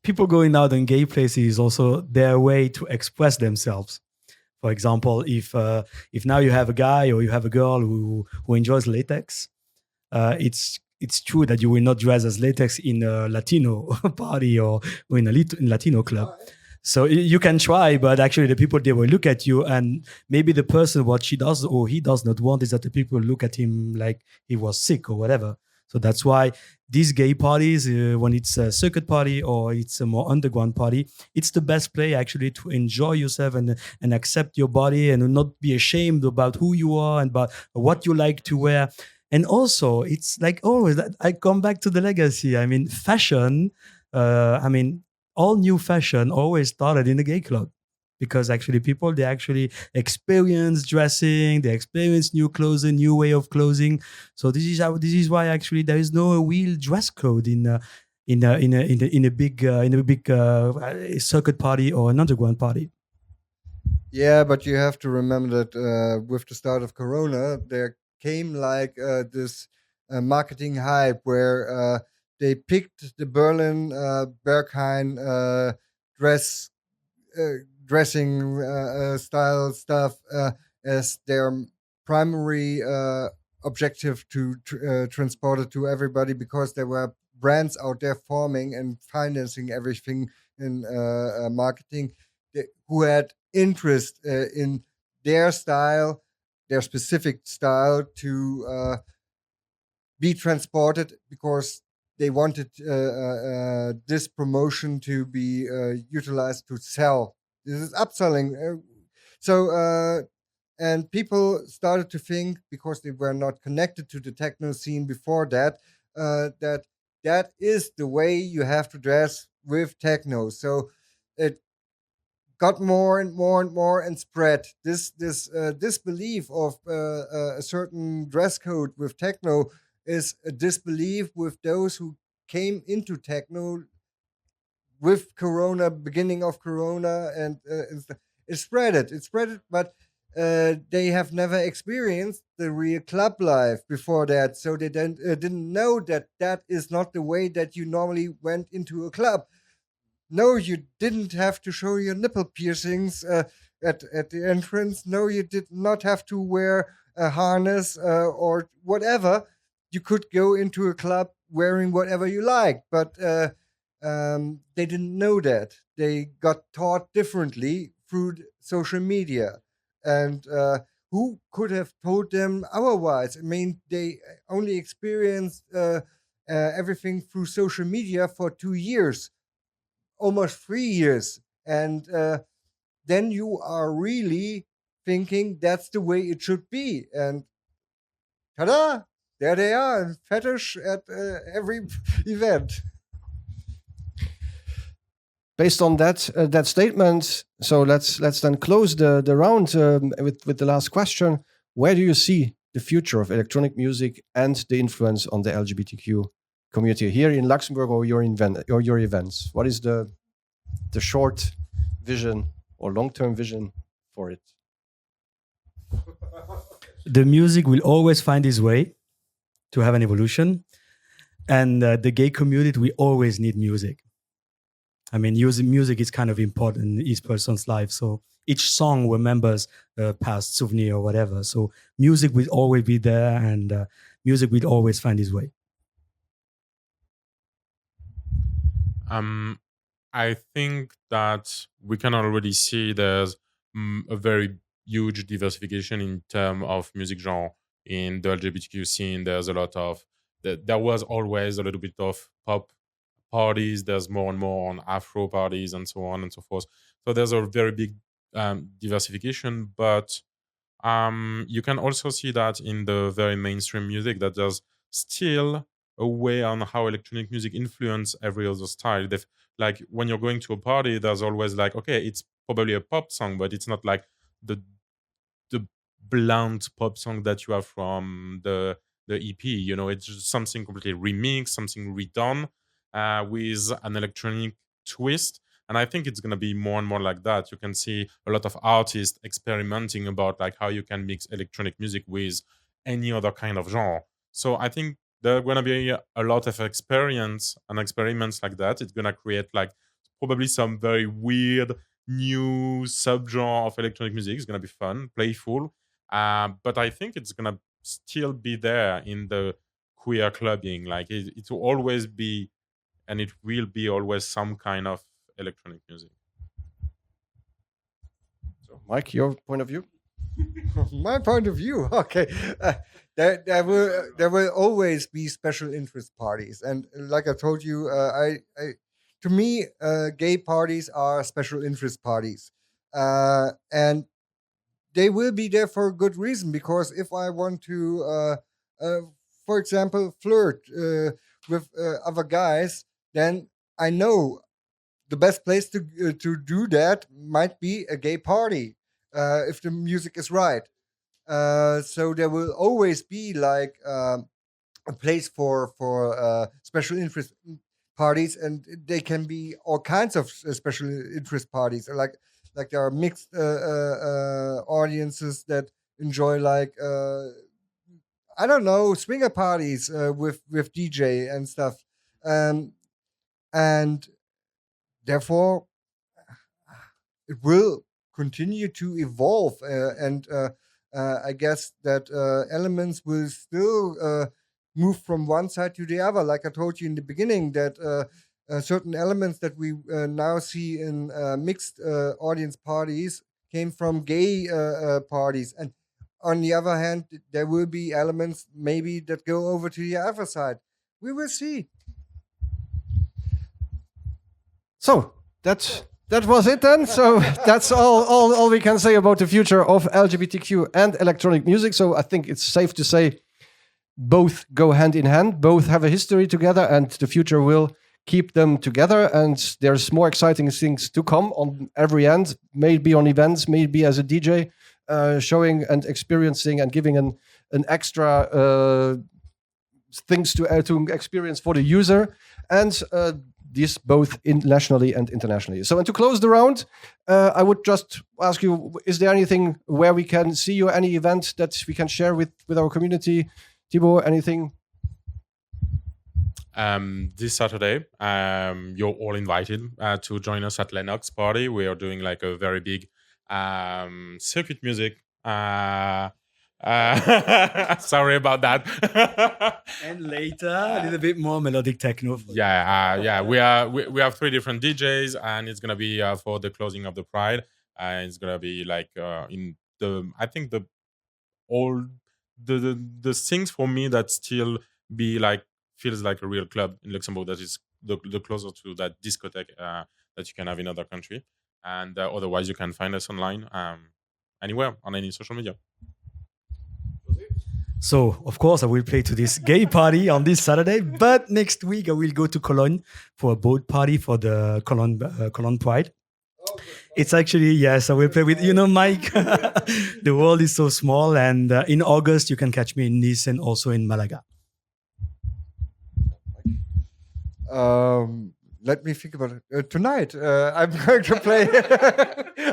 people going out in gay places is also their way to express themselves. For example, if now you have a guy or you have a girl who enjoys latex, it's true that you will not dress as latex in a Latino party or in a Latino club. So you can try, but actually the people, they will look at you, and maybe the person, what she does or he does not want is that the people look at him like he was sick or whatever. So that's why these gay parties, when it's a circuit party or it's a more underground party, it's the best play actually to enjoy yourself and accept your body and not be ashamed about who you are and about what you like to wear. And also, it's like always, I come back to the legacy. I mean, fashion, all new fashion always started in a gay club, because actually people, they actually experience dressing, they experience new clothing, new way of clothing. So this is why actually there is no real dress code in a big circuit party or an underground party. Yeah, but you have to remember that with the start of Corona, there came like this marketing hype where they picked the Berlin Berghain dressing style stuff as their primary objective to transport it to everybody, because there were brands out there forming and financing everything in marketing who had interest in their style, their specific style, to be transported, because they wanted this promotion to be utilized to sell. This is upselling. And people started to think, because they were not connected to the techno scene before that, that is the way you have to dress with techno. So it got more and more and more and spread. This belief of a certain dress code with techno is a disbelief with those who came into techno with Corona, beginning of Corona, and it spread it, but they have never experienced the real club life before that, so they didn't know that that is not the way that you normally went into a club. No, you didn't have to show your nipple piercings at the entrance. No, you did not have to wear a harness or whatever. You could go into a club wearing whatever you like, but they didn't know that. They got taught differently through social media. And who could have told them otherwise? I mean, they only experienced everything through social media for 2 years, almost 3 years. And then you are really thinking that's the way it should be. And ta-da! There they are, fetish at every event. Based on that statement, so let's then close the round with the last question. Where do you see the future of electronic music and the influence on the LGBTQ community here in Luxembourg or your events? What is the short vision or long-term vision for it? The music will always find its way to have an evolution, and the gay community will always need music. I mean, music is kind of important in each person's life. So each song remembers a past souvenir or whatever. So music will always be there, and music will always find its way. I think that we can already see there's a very huge diversification in terms of music genre in the LGBTQ scene. There's a lot of there was always a little bit of pop parties. There's more and more on Afro parties and so on and so forth. So there's a very big diversification, but you can also see that in the very mainstream music that there's still a way on how electronic music influence every other style. Like when you're going to a party, there's always like, okay, it's probably a pop song, but it's not like the blunt pop song that you have from the EP. You know, it's just something completely remixed, something redone with an electronic twist. And I think it's going to be more and more like that. You can see a lot of artists experimenting about like how you can mix electronic music with any other kind of genre. So I think there are going to be a lot of experiments like that. It's going to create like probably some very weird new subgenre of electronic music. It's going to be fun, playful. But I think it's going to still be there in the queer clubbing. Like it will always be, and it will be always some kind of electronic music. So, Mike, your point of view? My point of view, okay. There will always be special interest parties, and like I told you, to me, gay parties are special interest parties, and they will be there for a good reason. Because if I want to, for example, flirt with other guys, then I know the best place to do that might be a gay party if the music is right. So there will always be like a place for special interest parties, and they can be all kinds of special interest parties. Like there are mixed audiences that enjoy like I don't know, swinger parties with DJ and stuff, and therefore it will continue to evolve, and I guess that elements will still move from one side to the other. Like I told you in the beginning, that certain elements that we now see in mixed audience parties came from gay parties, and on the other hand, there will be elements maybe that go over to the other side. We will see. So that was it then. So that's all we can say about the future of LGBTQ and electronic music. So I think it's safe to say both go hand in hand, both have a history together, and the future will keep them together. And there's more exciting things to come on every end, maybe on events, maybe as a DJ, showing and experiencing and giving an extra things to experience for the user, and this both nationally and internationally. So, and to close the round, I would just ask you: is there anything where we can see you? Any event that we can share with our community? Thibaut, anything? This Saturday, you're all invited to join us at Lennox Party. We are doing like a very big circuit music. Sorry about that. And later, a little bit more melodic techno. Yeah. We have 3 different DJs, and it's gonna be for the closing of the Pride. It's gonna be like in the the things for me that still be like feels like a real club in Luxembourg. That is the closer to that discotheque that you can have in other country. And otherwise, you can find us online anywhere on any social media. So, of course, I will play to this gay party on this Saturday, but next week I will go to Cologne for a boat party for the Cologne Pride. It's actually, yes, I will play with, Mike. The world is so small, and in August you can catch me in Nice and also in Malaga. Let me think about it. Tonight, I'm going to play.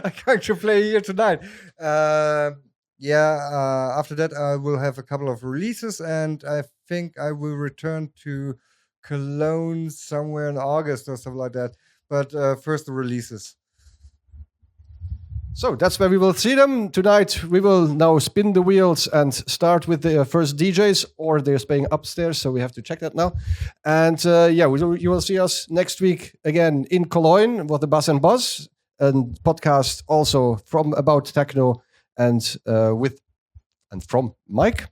I'm going to play here tonight. After that, I will have a couple of releases, and I think I will return to Cologne somewhere in August or something like that. But first, the releases. So that's where we will see them tonight. We will now spin the wheels and start with the first DJs, or they're playing upstairs, so we have to check that now. And you will see us next week again in Cologne with the Bass and Buzz, and podcast also from About Techno and from Mike.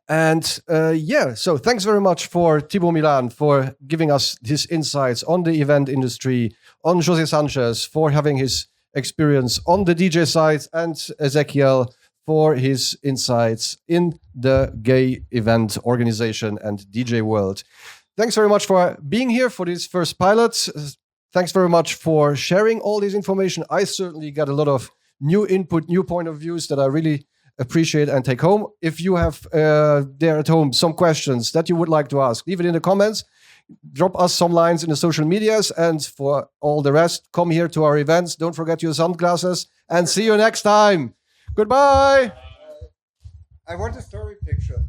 And so thanks very much for Thibaut Milan for giving us his insights on the event industry, on José Sanchez for having his experience on the DJ side, and Ezekiel for his insights in the gay event organization and DJ world. Thanks very much for being here for this first pilot. Thanks very much for sharing all this information. I certainly got a lot of new input, new point of views that I really appreciate and take home. If you have there at home some questions that you would like to ask, leave it in the comments. Drop us some lines in the social medias, and for all the rest, come here to our events. Don't forget your sunglasses, and see you next time. Goodbye. I want a story picture.